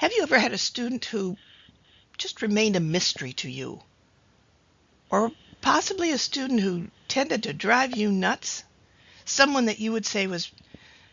Have you ever had a student who just remained a mystery to you? Or possibly a student who tended to drive you nuts? Someone that you would say was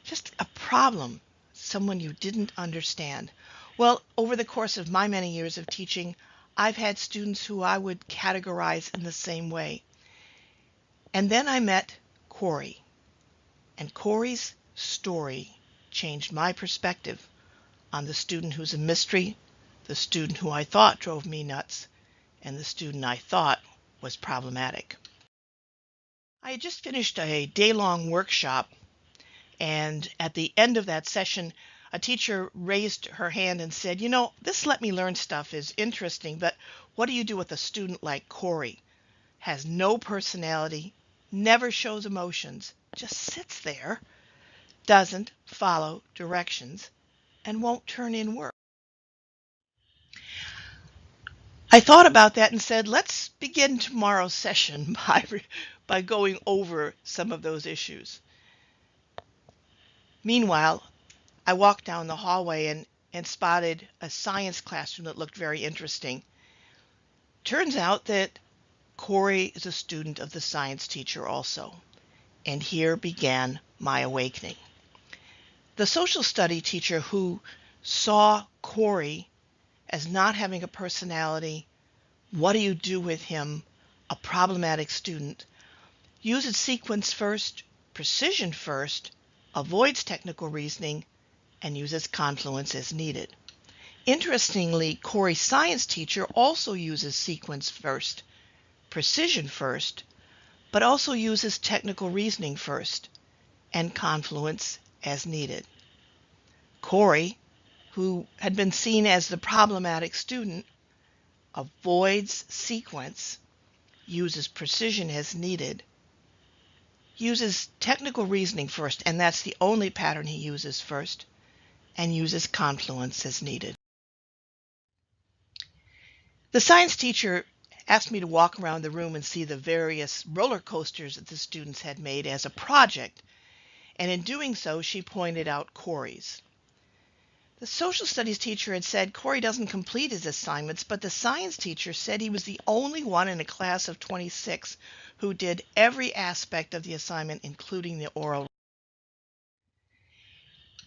just a problem, someone you didn't understand. Well, over the course of my many years of teaching, I've had students who I would categorize in the same way. And then I met Corey, and Corey's story changed my perspective on the student who's a mystery, the student who I thought drove me nuts, and the student I thought was problematic. I had just finished a day-long workshop, and at the end of that session, a teacher raised her hand and said, this Let Me Learn stuff is interesting, but what do you do with a student like Corey? Has no personality, never shows emotions, just sits there, doesn't follow directions, and won't turn in work. I thought about that and said, let's begin tomorrow's session by going over some of those issues. Meanwhile, I walked down the hallway and spotted a science classroom that looked very interesting. Turns out that Corey is a student of the science teacher also, and here began my awakening. The social study teacher who saw Corey as not having a personality, what do you do with him, a problematic student, uses sequence first, precision first, avoids technical reasoning, and uses confluence as needed. Interestingly, Corey's science teacher also uses sequence first, precision first, but also uses technical reasoning first, and confluence as needed. Corey, who had been seen as the problematic student, avoids sequence, uses precision as needed, uses technical reasoning first, and that's the only pattern he uses first, and uses confluence as needed. The science teacher asked me to walk around the room and see the various roller coasters that the students had made as a project, and in doing so, she pointed out Corey's. The social studies teacher had said Corey doesn't complete his assignments, but the science teacher said he was the only one in a class of 26 who did every aspect of the assignment, including the oral.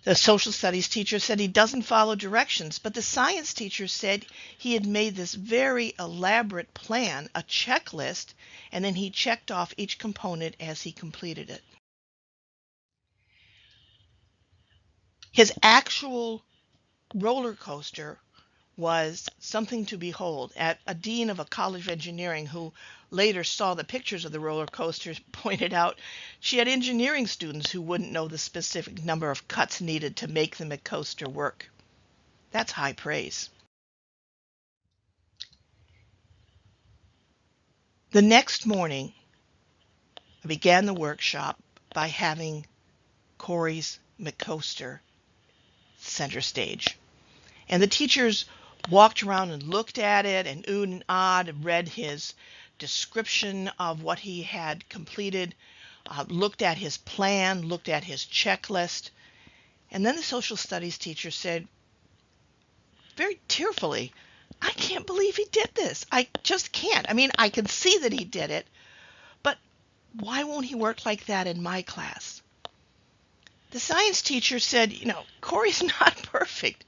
The social studies teacher said he doesn't follow directions, but the science teacher said he had made this very elaborate plan, a checklist, and then he checked off each component as he completed it. His actual roller coaster was something to behold. A dean of a college of engineering who later saw the pictures of the roller coasters pointed out she had engineering students who wouldn't know the specific number of cuts needed to make the coaster work. That's high praise. The next morning, I began the workshop by having Corey's coaster center stage. And the teachers walked around and looked at it and oohed and ahed and read his description of what he had completed, looked at his plan, looked at his checklist. And then the social studies teacher said, very tearfully, I can't believe he did this. I just can't. I mean, I can see that he did it, but why won't he work like that in my class? The science teacher said, Corey's not perfect.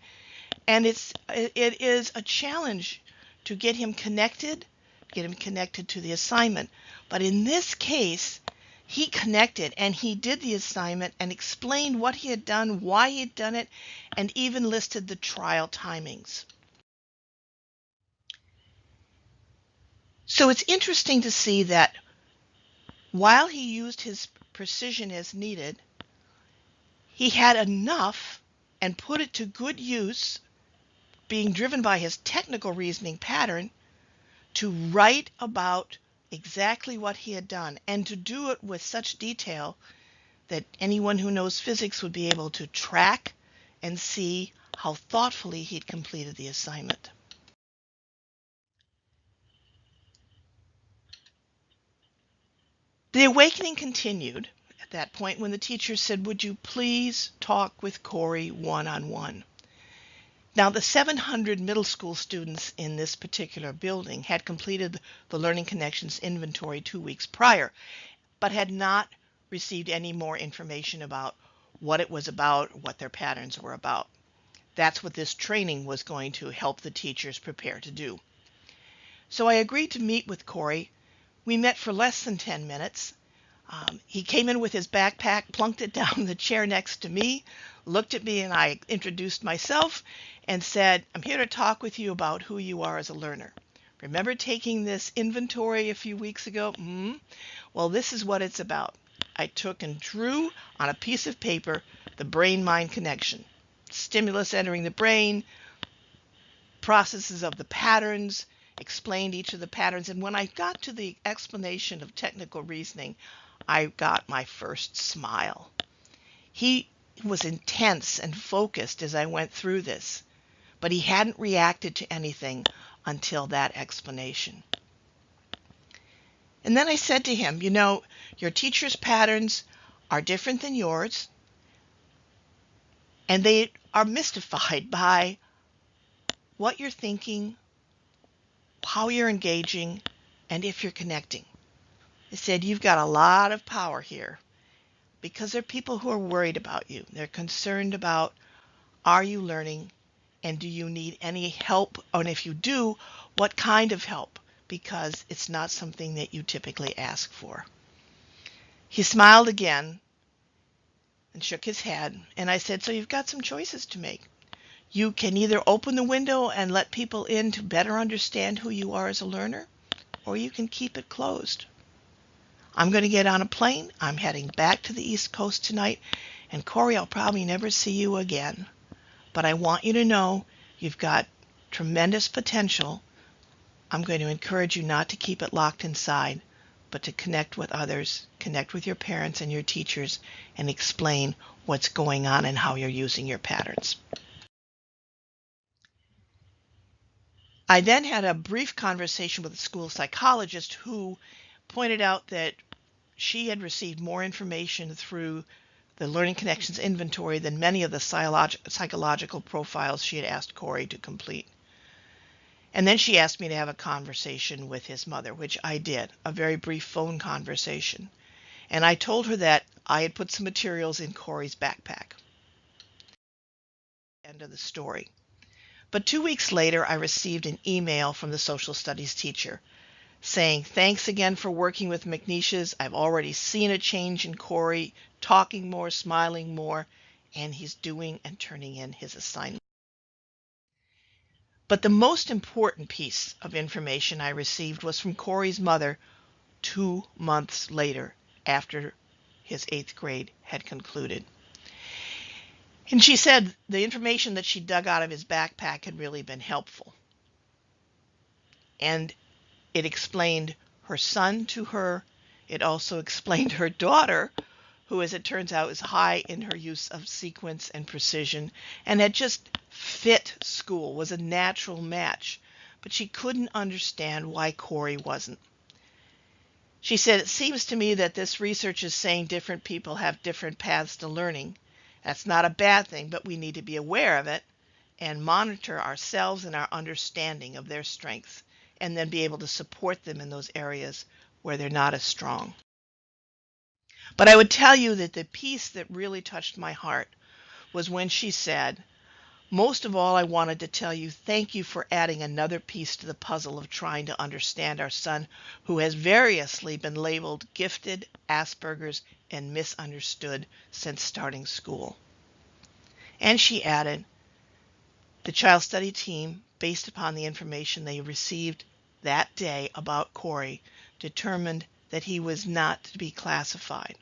And it is a challenge to get him connected to the assignment. But in this case, he connected and he did the assignment and explained what he had done, why he had done it, and even listed the trial timings. So it's interesting to see that while he used his precision as needed, he had enough and put it to good use, being driven by his technical reasoning pattern, to write about exactly what he had done and to do it with such detail that anyone who knows physics would be able to track and see how thoughtfully he'd completed the assignment. The awakening continued at that point when the teacher said, would you please talk with Corey one-on-one? Now, the 700 middle school students in this particular building had completed the Learning Connections inventory 2 weeks prior, but had not received any more information about what it was about, what their patterns were about. That's what this training was going to help the teachers prepare to do. So I agreed to meet with Corey. We met for less than 10 minutes. He came in with his backpack, plunked it down the chair next to me, looked at me, and I introduced myself and said, "I'm here to talk with you about who you are as a learner. Remember taking this inventory a few weeks ago? Well, this is what it's about." I took and drew on a piece of paper the brain-mind connection, stimulus entering the brain, processes of the patterns, explained each of the patterns, and when I got to the explanation of technical reasoning, I got my first smile. He was intense and focused as I went through this, but he hadn't reacted to anything until that explanation. And then I said to him, your teacher's patterns are different than yours, and they are mystified by what you're thinking, how you're engaging, and if you're connecting. I said, you've got a lot of power here because there are people who are worried about you. They're concerned about, are you learning, and do you need any help? And if you do, what kind of help? Because it's not something that you typically ask for. He smiled again and shook his head, and I said, so you've got some choices to make. You can either open the window and let people in to better understand who you are as a learner, or you can keep it closed. I'm going to get on a plane. I'm heading back to the East Coast tonight, and Corey, I'll probably never see you again. But I want you to know you've got tremendous potential. I'm going to encourage you not to keep it locked inside, but to connect with others, connect with your parents and your teachers, and explain what's going on and how you're using your patterns. I then had a brief conversation with a school psychologist who pointed out that she had received more information through the Learning Connections inventory than many of the psychological profiles she had asked Corey to complete. And then she asked me to have a conversation with his mother, which I did, a very brief phone conversation. And I told her that I had put some materials in Corey's backpack. End of the story. But 2 weeks later, I received an email from the social studies teacher saying, thanks again for working with McNeish's. I've already seen a change in Corey, talking more, smiling more, and he's doing and turning in his assignment. But the most important piece of information I received was from Corey's mother 2 months later, after his 8th grade had concluded. And she said the information that she dug out of his backpack had really been helpful. And it explained her son to her. It also explained her daughter, who, as it turns out, is high in her use of sequence and precision and had just fit school, was a natural match. But she couldn't understand why Corey wasn't. She said, it seems to me that this research is saying different people have different paths to learning. That's not a bad thing, but we need to be aware of it and monitor ourselves and our understanding of their strengths, and then be able to support them in those areas where they're not as strong. But I would tell you that the piece that really touched my heart was when she said, most of all, I wanted to tell you thank you for adding another piece to the puzzle of trying to understand our son, who has variously been labeled gifted, Asperger's, and misunderstood since starting school. And she added, the child study team, based upon the information they received that day about Corey, determined that he was not to be classified.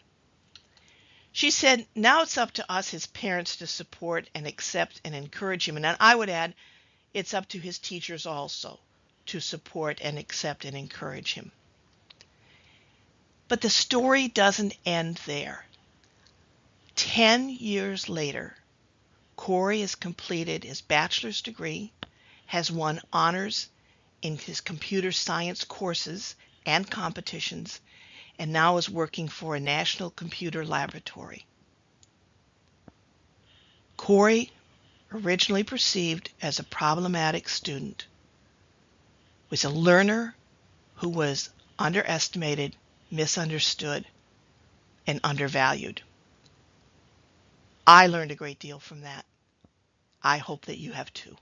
She said, now it's up to us, his parents, to support and accept and encourage him. And I would add, it's up to his teachers also to support and accept and encourage him. But the story doesn't end there. 10 years later, Corey has completed his bachelor's degree, has won honors in his computer science courses and competitions, and now is working for a national computer laboratory. Corey originally perceived as a problematic student, was a learner who was underestimated, misunderstood, and undervalued. I learned a great deal from that. I hope that you have too.